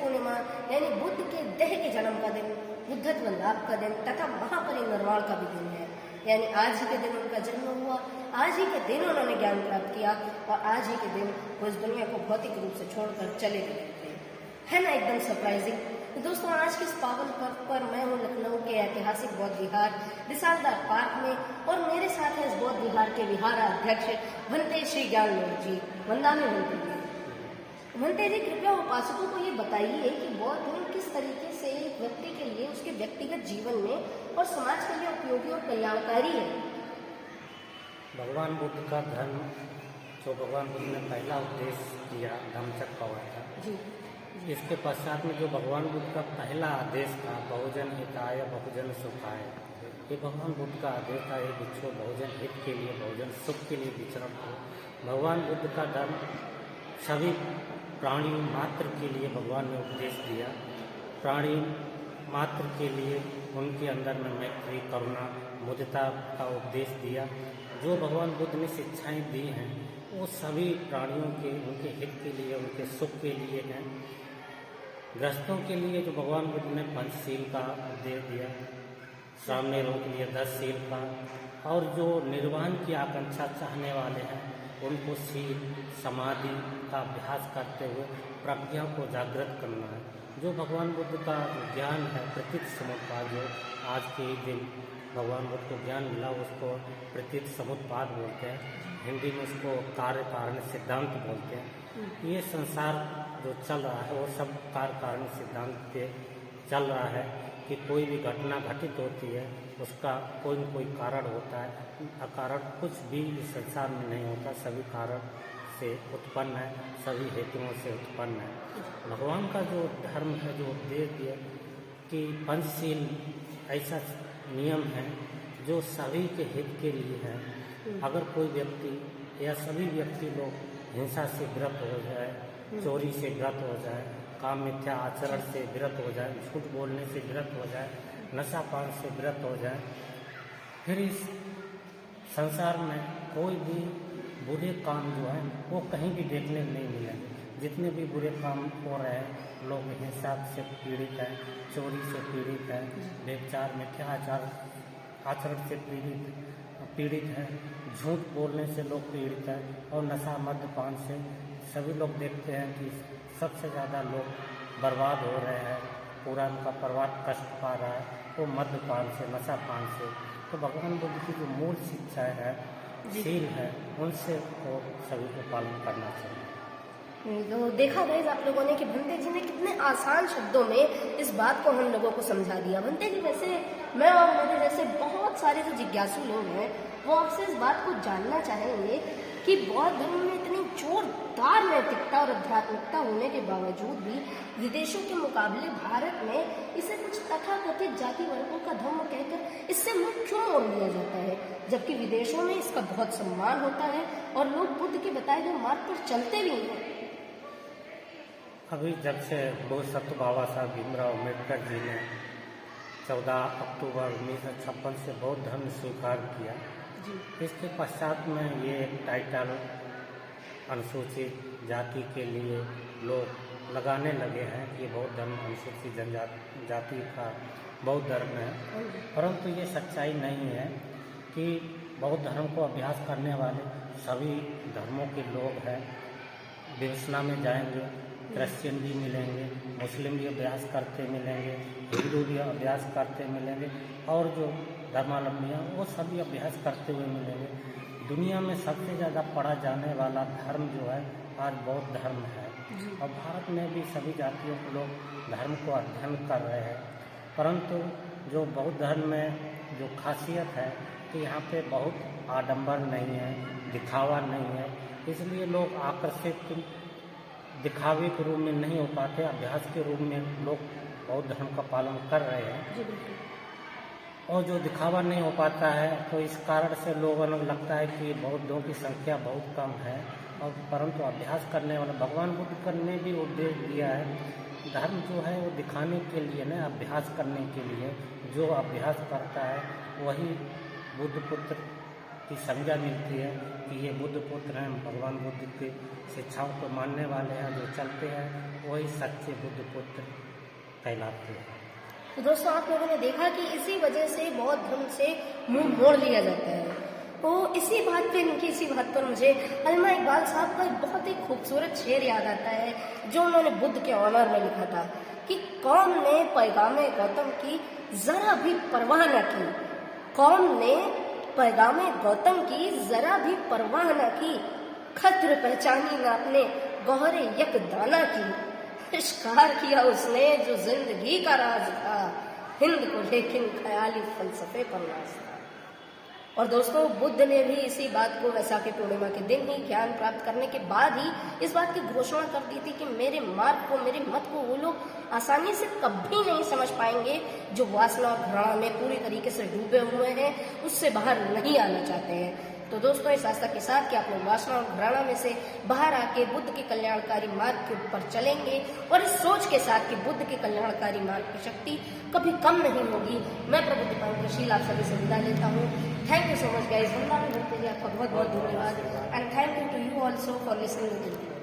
पूर्णिमा यानी बुद्ध के देह के जन्म का दिन, बुद्धत्व लाभ का दिन तथा महापरिनिर्वाण का भी दिन है। यानी आज ही के दिन उनका जन्म हुआ, आज ही के दिन उन्होंने ज्ञान प्राप्त किया और आज ही के दिन वो इस दुनिया को भौतिक रूप से छोड़कर चले गए थे। है ना एकदम सरप्राइजिंग। तो दोस्तों, आज के इस पावन पर्व पर मैं हूँ लखनऊ के ऐतिहासिक बौद्ध विहार रिसालदार पार्क में और मेरे साथ है इस बौद्ध विहार के विहाराध्यक्ष भंते श्री ज्ञानलोक जी। वंदना में भंते जी, कृपया उपासकों को ये बताइए कि बौद्ध धर्म किस तरीके से एक व्यक्ति के लिए उसके व्यक्तिगत जीवन में और समाज के लिए उपयोगी और कल्याणकारी है। भगवान बुद्ध का धर्म जो भगवान बुद्ध ने पहला उपदेश दिया धम्मचक्र हुआ था जी। इसके पश्चात में जो भगवान बुद्ध का पहला आदेश था बहुजन हिताय बहुजन सुखाय, ये भगवान बुद्ध का आदेश था। ये भिक्षु बहुजन हित के लिए बहुजन सुख के लिए विचरण हो। भगवान बुद्ध का धर्म सभी प्राणी मात्र के लिए भगवान ने उपदेश दिया। प्राणी मात्र के लिए उनके अंदर में मैत्री करुणा मुदिता का उपदेश दिया। जो भगवान बुद्ध ने शिक्षाएं दी हैं वो सभी प्राणियों के उनके हित के लिए उनके सुख के लिए हैं। गृहस्थों के लिए जो भगवान बुद्ध ने पंचशील का उपदेश दिया, सामने रोक लिया 10 शील का, और जो निर्वाण की आकांक्षा चाहने वाले हैं उनको शील समाधि का अभ्यास करते हुए प्रज्ञा को जागृत करना है। जो भगवान बुद्ध का ज्ञान है प्रतीत समुत्पाद, जो आज के ही दिन भगवान बुद्ध को ज्ञान मिला उसको प्रतीत समुत्पाद बोलते हैं, हिंदी में उसको कार्य कारण सिद्धांत बोलते हैं। ये संसार जो चल रहा है वो सब कार्य कारण सिद्धांत पे चल रहा है कि कोई भी घटना घटित होती है उसका कोई न कोई कारण होता है। अकारण कुछ भी इस संसार में नहीं होता, सभी कारण से उत्पन्न है, सभी हेतुओं से उत्पन्न है। भगवान का जो धर्म है जो उपदेश दिया कि पंचशील ऐसा नियम है जो सभी के हित के लिए है। अगर कोई व्यक्ति या सभी व्यक्ति लोग हिंसा से विरत हो जाए, चोरी से विरत हो जाए, काम मिथ्या आचरण से विरत हो जाए, झूठ बोलने से विरत हो जाए, नशा पान से विरत हो जाए, फिर इस संसार में कोई भी बुरे काम जो है वो कहीं भी देखने में नहीं मिलेंगे। जितने भी बुरे काम हो रहे हैं, लोग हिंसा से पीड़ित हैं, चोरी से पीड़ित हैं, व्यभिचार मिथ्या आचरण से पीड़ित हैं, झूठ बोलने से लोग पीड़ित हैं और नशा मद्यपान से सभी लोग देखते हैं कि सबसे ज़्यादा लोग बर्बाद हो रहे हैं, पूरा उनका परिवार कष्ट पा रहा है वो मद्यपान से नशा पान से। तो भगवान बुद्ध की जो मूल शिक्षा है शील है उनसे वो सभी को पालन करना चाहिए। तो देखा गया आप लोगों ने कि भंते जी ने कितने आसान शब्दों में इस बात को हम लोगों को समझा दिया। भंते जी, वैसे मैं और मेरे जैसे बहुत सारे जो जिज्ञासु लोग हैं वो आपसे इस बात को जानना चाहेंगे कि बौद्ध धर्म में इतनी जोरदार नैतिकता और आध्यात्मिकता होने के बावजूद भी विदेशों के मुकाबले भारत में इसे कुछ तथाकथित जाति वर्गों का धर्म कहकर इससे मुख क्यों मोड़ लिया जाता है, जबकि विदेशों में इसका बहुत सम्मान होता है और लोग बुद्ध के बताए गए मार्ग पर चलते भी हैं। अभी जब से बोधिसत्व बाबा साहब भीमराव अम्बेडकर जी ने 14 अक्टूबर 1956 से बौद्ध धर्म स्वीकार किया, इसके पश्चात में ये टाइटल अनुसूचित जाति के लिए लोग लगाने लगे हैं कि बौद्ध धर्म अनुसूचित जनजाति का बौद्ध धर्म है। परंतु ये सच्चाई नहीं है कि बौद्ध धर्म को अभ्यास करने वाले सभी धर्मों के लोग हैं। विपश्यना में जाएंगे, क्रिश्चियन भी मिलेंगे, मुस्लिम भी अभ्यास करते मिलेंगे, हिंदू भी अभ्यास करते मिलेंगे और जो धर्मावलंबियाँ वो सभी अभ्यास करते हुए मिलेंगे। दुनिया में सबसे ज़्यादा पढ़ा जाने वाला धर्म जो है आज बौद्ध धर्म है और भारत में भी सभी जातियों के लोग धर्म को अध्ययन कर रहे हैं। परंतु जो बौद्ध धर्म में जो खासियत है कि यहाँ पे बहुत आडंबर नहीं है, दिखावा नहीं है, इसलिए लोग आकर्षित दिखावे के रूप में नहीं हो पाते, अभ्यास के रूप में लोग बौद्ध धर्म का पालन कर रहे हैं। और जो दिखावा नहीं हो पाता है तो इस कारण से लोगों को लगता है कि बौद्धों की संख्या बहुत कम है और परंतु अभ्यास करने वाले भगवान बुद्ध ने भी उपदेश दिया है धर्म जो है वो दिखाने के लिए न, अभ्यास करने के लिए। जो अभ्यास करता है वही बुद्ध पुत्र की संज्ञा मिलती है कि ये बुद्ध पुत्र हैं, भगवान बुद्ध की शिक्षाओं को मानने वाले हैं, जो चलते हैं वही सच्चे बुद्ध पुत्र कहलाते हैं। तो दोस्तों आप लोगों ने देखा कि इसी वजह से बौद्ध धर्म से मुंह मोड़ लिया जाता है। तो इसी बात पर मुझे अल्लामा इकबाल साहब का एक बहुत ही खूबसूरत शेर याद आता है जो उन्होंने बुद्ध के ऑनर में लिखा था कि कौम ने पैगामे गौतम की जरा भी परवाह न की, कौम ने पैगामे गौतम की जरा भी परवाह न की, खत्र पहचानी न अपने गौहरे यक दाना की, इश्कार किया उसने जो जिंदगी का राज था, हिंद को लेकिन ख्याली फलसफे पर नाज था। और दोस्तों बुद्ध ने भी इसी बात को वैसाखी पूर्णिमा के दिन ही ज्ञान प्राप्त करने के बाद ही इस बात की घोषणा कर दी थी कि मेरे मार्ग को, मेरे मत को वो लोग आसानी से कभी नहीं समझ पाएंगे जो वासना और घृणा में पूरी तरीके से डूबे हुए हैं, उससे बाहर नहीं आना चाहते हैं। तो दोस्तों इस आस्था के साथ कि आप लोग वासना और घृणा में से बाहर आके बुद्ध के कल्याणकारी मार्ग के ऊपर चलेंगे और इस सोच के साथ कि बुद्ध के कल्याणकारी मार्ग की शक्ति कभी कम नहीं होगी, मैं प्रभु दीपांकरशील आप सभी से विदा लेता हूँ। Thank you so much guys, Vandana आपका बहुत बहुत धन्यवाद and thank you to you also for listening to